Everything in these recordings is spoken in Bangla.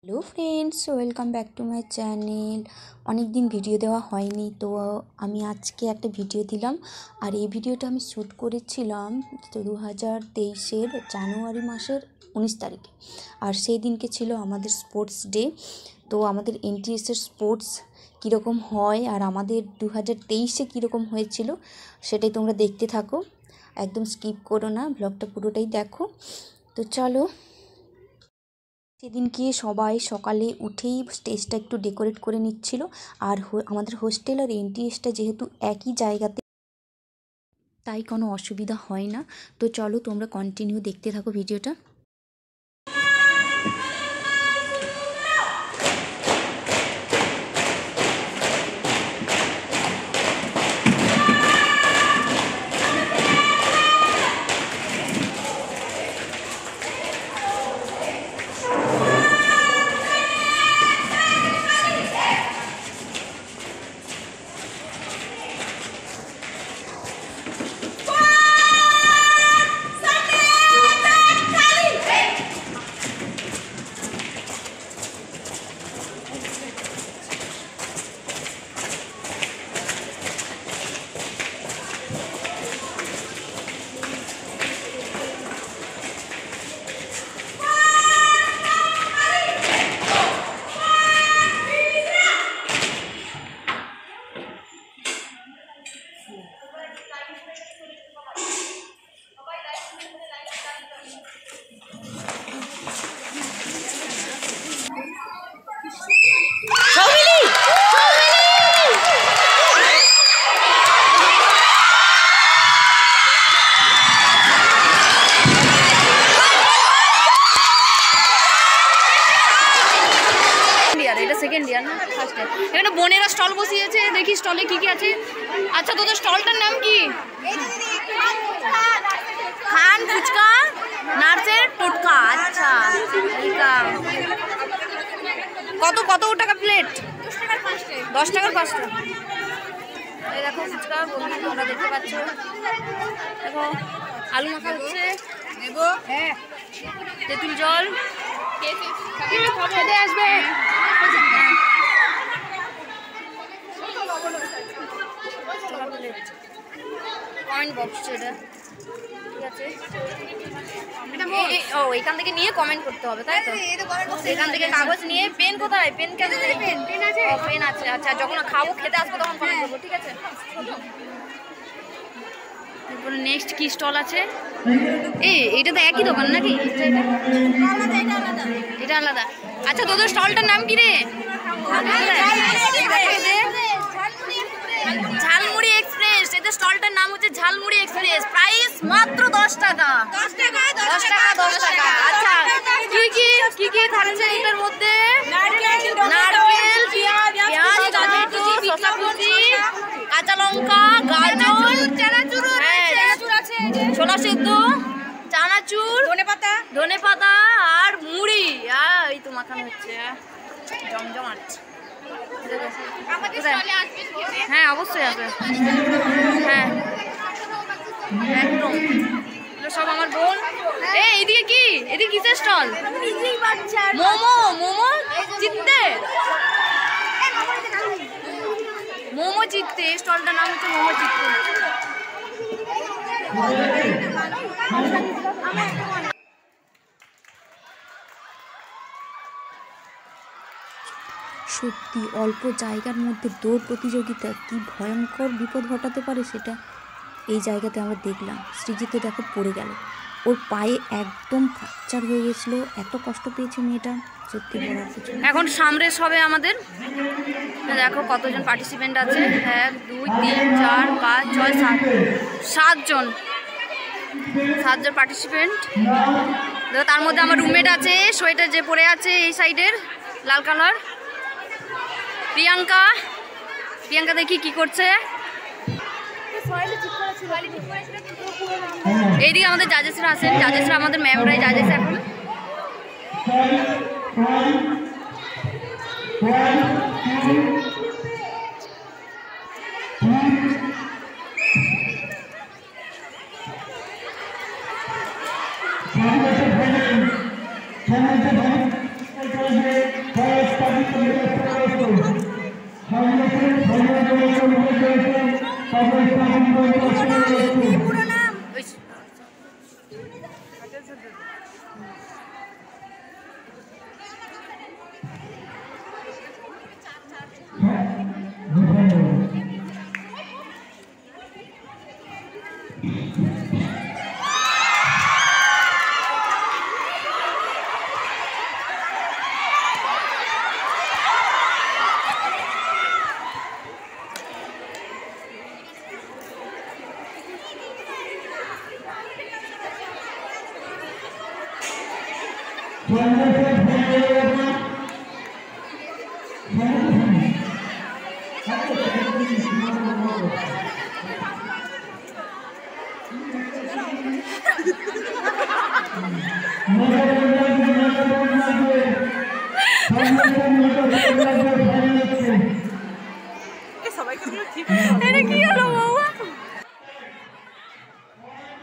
Hello friends, welcome back to my channel. অনেক দিন ভিডিও দেওয়া হয়নি, তো আমি আজকে একটা ভিডিও দিলাম। আর এই ভিডিওটা আমি শ্যুট করেছিলাম 2023-এর জানুয়ারি মাসের 19 তারিখে। আর সেই দিনকে ছিল আমাদের স্পোর্টস ডে। তো আমাদের এনটিএসের স্পোর্টস কীরকম হয় আর আমাদের 2023-এ কীরকম হয়েছিল সেটাই তোমরা দেখতে থাকো, একদম স্কিপ করো না, ব্লগটা পুরোটাই দেখো। তো চলো। সেদিনকে সবাই সকালে উঠেই স্টেজটা একটু ডেকোরেট করে নিচ্ছিল। আর আমাদের হোস্টেল আর এনটিএসটা যেহেতু একই জায়গাতে, তাই কোনো অসুবিধা হয় না। তো চলো, তোমরা কন্টিনিউ দেখতে থাকো ভিডিওটা। সেকেন্ড ইয়ার না ফার্স্ট ইয়ার। এখানে বোনেরা স্টল বসিয়েছে, দেখি স্টলে কি কি আছে। আচ্ছা, তোদের স্টলটার নাম কি? খান ফুচকা নার্সের টোটকা। আচ্ছা, কত কত টাকা প্লেট? 10 টাকার 5টা। এই দেখো ফুচকা, বন্ধু তোমরা দেখতে পাচ্ছ। দেখো আলু মাখা হচ্ছে, নেবো। হ্যাঁ, তেঁতুল জল খেতে আসবে। কমেন্ট বক্স এটা ঠিক আছে। ও, এখান থেকে নিয়ে কমেন্ট করতে হবে, তাই তো? এখান থেকে কাগজ নিয়ে, পেন কোথায়? পেন কেন? পেন আছে, পেন আছে। আচ্ছা, যখন খাবো খেতে আসবো তখন কমেন্ট করবো, ঠিক আছে? তারপরে নেক্সট কি স্টল আছে? এইটা তো একই দোকান নাকি? এটা আলাদা। আচ্ছা, তোদের স্টলটার নাম কি রে? ঝালমুড়ি এক্সপ্রেস। এদের স্টলটার নাম হচ্ছে ঝালমুড়ি এক্সপ্রেস। প্রাইস মাত্র 10 টাকা। 10 টাকা 10 টাকা। আচ্ছা, কি কি থাকছে এটার মধ্যে? নারকেল, পেঁয়াজ, টমেটো, শসা কুচি, কাঁচা লঙ্কা, গাজর, চানাচুর, ছোলা সেদ্ধ, চানাচুর, ধনেপাতা আর মুড়ি। এই তো মাখানো হচ্ছে, জমজমাট। হ্যাঁ, অবশ্যই আছে। হ্যাঁ, একদম। সব আমার বোন। এইদিকে কি? এদিকে কিসের স্টল? মোমো। মোমো চিত্তে, মোমো চিত্তে। এই স্টলটার নাম হচ্ছে মোমো চিত্তে। সত্যি অল্প জায়গার মধ্যে দৌড় প্রতিযোগিতা কি ভয়ঙ্কর বিপদ ঘটাতে পারে সেটা এই জায়গাতে আমরা দেখলাম। সৃজিত দেখো পড়ে গেল, ওর পায়ে একদম ফ্র্যাকচার হয়ে গেছিলো, এত কষ্ট পেয়েছে মেয়েটা, সত্যি বলার কিছু। এখন সামরেশ হবে আমাদের। দেখো কতজন পার্টিসিপেন্ট আছে। 1 2 3 4 5 6 7 7জন পার্টিসিপেন্ট। দেখো তার মধ্যে আমার রুমমেট আছে, সোয়েটার যে পরে আছে এই সাইডের লাল কালার, প্রিয়াঙ্কা। দেখি কি করছে। এইদিকে আমাদের জাজেসরা আছেন, জাজেসরা আমাদের ম্যামরাই জাজেস এখন। Thank you.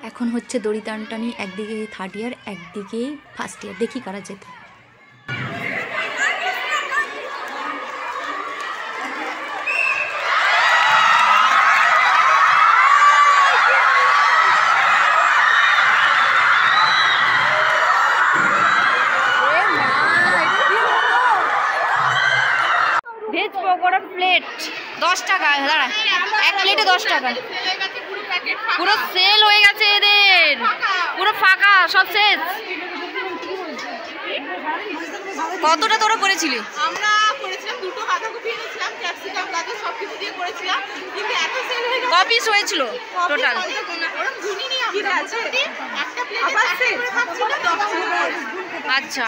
এখন হচ্ছে দড়ি টানটানি, একদিকে থার্ড ইয়ার একদিকে ফার্স্ট ইয়ার, দেখি কারা যেতে। ভেজ পকোড়া প্লেট 10 টাকা, দাঁড়া, এক প্লেটে 10 টাকা। পুরো সেল হয়ে গেছে এদের, পুরো ফাঁকা, সব শেষ। কতটা তোরা করেছিলি? আমরা করেছিলাম দুটো বাঁধাকপি এনেছিলাম, ক্যাপসিকাম, গাজর সব কিছু দিয়ে করেছিলাম, কিন্তু এত সেল হয়ে গেছে। কপিস হয়েছিল টোটাল? ওরকম গুনিনি আমরা, মোটামুটি একটা প্লেটে 4 করে খাচ্ছিল 10 টাকা। আচ্ছা,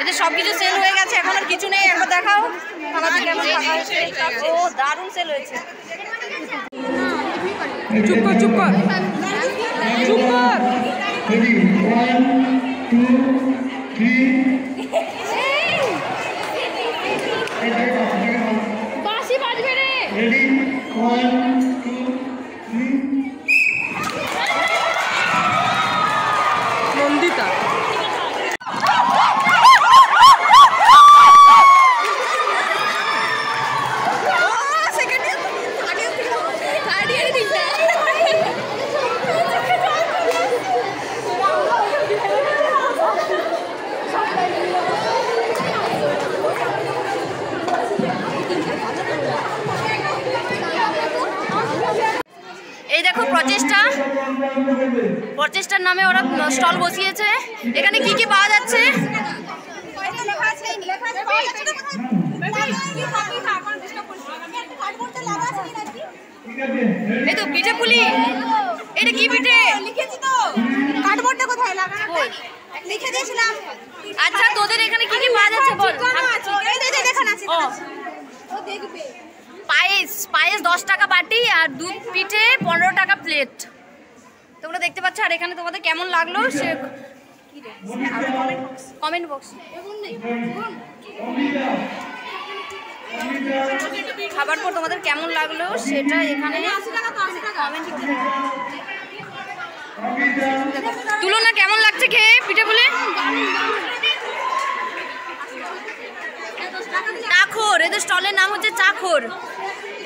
এতে সব কিছু সেল হয়ে গেছে, এখন আর কিছু নেই। একবার দেখাও আমাদের কেমন ফাঁকা হয়েছে। ও দারুণ সেল হয়েছে। চুপ কর, চুপ কর, চুপ কর। Ready, 1, 2, 3. বাঁশি বাজবে রে। Ready, 1, 2, 3. নন্দিতা এই দেখো প্রচেষ্টার নামে ওরা স্টল বসিয়েছে। এখানে কি কি পাওয়া যাচ্ছে? এই তো পিঠে পুলি। এটা কি পিঠে? লিখেছি তো, কার্ডবোর্ডটা কোথায় লাগানো লিখে দিয়েছিলাম। আচ্ছা, তোদের এখানে কি কি পাওয়া যাচ্ছে বল। পায়েস 10 টাকা বাটি, আর দুধ পিঠে 15 টাকা প্লেট। তোমরা দেখতে পাচ্ছ। আর এখানে তোমাদের কেমন লাগলো সে কমেন্ট বক্স। খাবার পর তোমাদের কেমন লাগলো সেটা এখানে তুলনা কেমন লাগছে খেয়ে পিঠে বলে? চাখর, এদের স্টলের নাম হচ্ছে চাখর।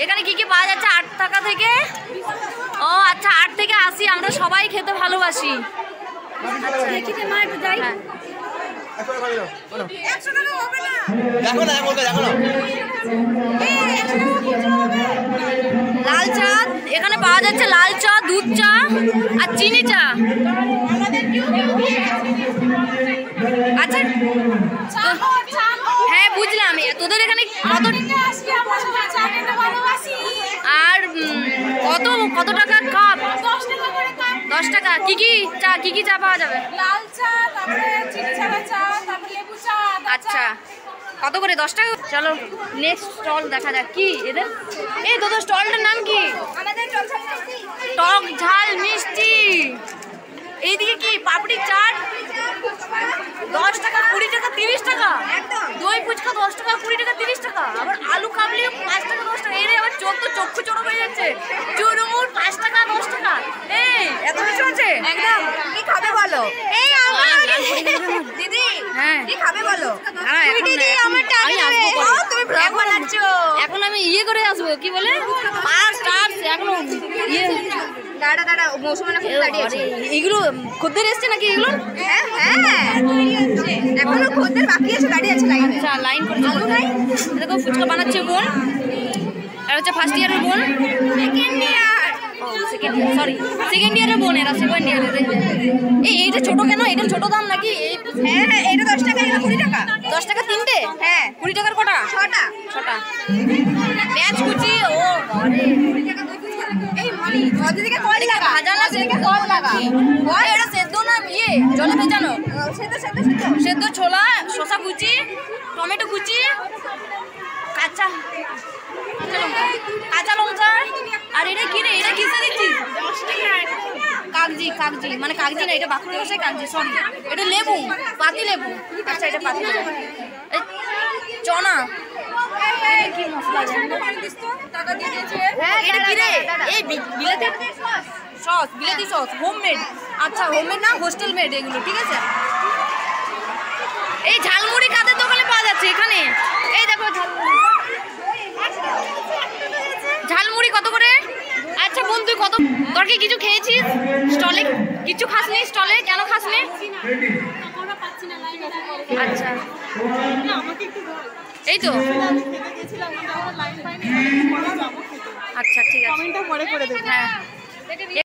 এখানে কি কি পাওয়া যাচ্ছে? 8 টাকা থেকে। ও আচ্ছা, 8 থেকে 80। আমরা সবাই খেতে ভালোবাসি। লাল চা এখানে পাওয়া যাচ্ছে, লাল চা, দুধ চা আর চিনি চা। আচ্ছা, হ্যাঁ বুঝলাম। তোদের এখানে কত আর কত টাকা কাপ? 10 টাকা। কি কি চা পাওয়া যাবে? লাল চা, তারপরে চিনি ছাড়া চা, তারপরে লেবু চা। আচ্ছা, কত করে? 10 টাকা। চলো নেক্সট স্টল দেখা যাক কি এদের। এই তোদের স্টলটার নাম কি? আমাদের টক ঝাল মিষ্টি। এইদিকে কি পাপড়ি চাট 10 টাকা, 20 টাকা, 30 টাকা। দই ফুচকা 10 টাকা, 20 টাকা, 30 টাকা। আবার আলু কাবলি 5 টাকা, 10 টাকা। এই রে আবার চক্ষু চড়ো হয়ে যাচ্ছে। চুরমুর 5 টাকা, 10 টাকা। এই এত কিছু আছে একদম। কি খাবে বলো? এই দিদি, হ্যাঁ কি খাবে বলো? দিদি আমার টাকা তুমি ব্লগ বানাচ্ছো। এখন আমি ইয়ে করে আসবো। কি বলে ফার্স্ট আর্টস এখনো ইয়ে দাঁড়া মৌসুমানা খুব দাঁড়িয়ে আছে। এগুলো খদ্দের এসছে নাকি এগুলো? হ্যাঁ এখনো খদ্দের বাকি আছে, দাঁড়িয়ে আছে লাইনে। আচ্ছা লাইন করে দেখো ফুচকা বানাচ্ছে বোন, আর হচ্ছে ফার্স্ট ইয়ারের বোন, সেকেন্ড ইয়ার সরি সেকেন্ড ইয়ারের বোন, এরা সেকেন্ড ইয়ারের। এইটা ছোট কেন? এটা ছোট দাম নাকি? হ্যাঁ এটা 10 টাকা, এটা 20 টাকা। 10 টাকা তিনটে? হ্যাঁ 20 টাকার কটা? 6টা। পেঁয়াজ কুচি ও এই মলি ওদিকে কত টাকা? ভাজা না সেদিকে কত টাকা? ওই এটা সেদ্ধ না ইয়ে জলে ভেজানো? সেদ্ধ সেদ্ধ ছোলা, শসা কুচি, টমেটো কুচি, কাঁচা লঙ্কা। আর এটা কি রে? এটা কিসে দিচ্ছিস? কাগজি মানে কাগজি না, এটা বাঁকুড়া ভাষায় কাগজি, সরি। এটা লেবু, পাতি লেবু। আচ্ছা এটা পাতি লেবু। চনা কি মশলা টাকা দিয়ে দিয়েছে। এটা কি রে? এই বিলাতি সস হোমমেড। আচ্ছা হোমমেড না, হোস্টেল মেড এগুলো, ঠিক আছে। এই ঝালমুড়ি কাদের দোকানে পাওয়া যাচ্ছে এখানে? এই দেখো ঝালমুড়ি কত করে? আচ্ছা বোন তুই কত, তোর কি কিছু খেয়েছিস স্টলে? কিছু খাসনি স্টলে? কেন খাসনি? আচ্ছা এই তো আচ্ছা ঠিক আছে, পরে করে দেবো। হ্যাঁ।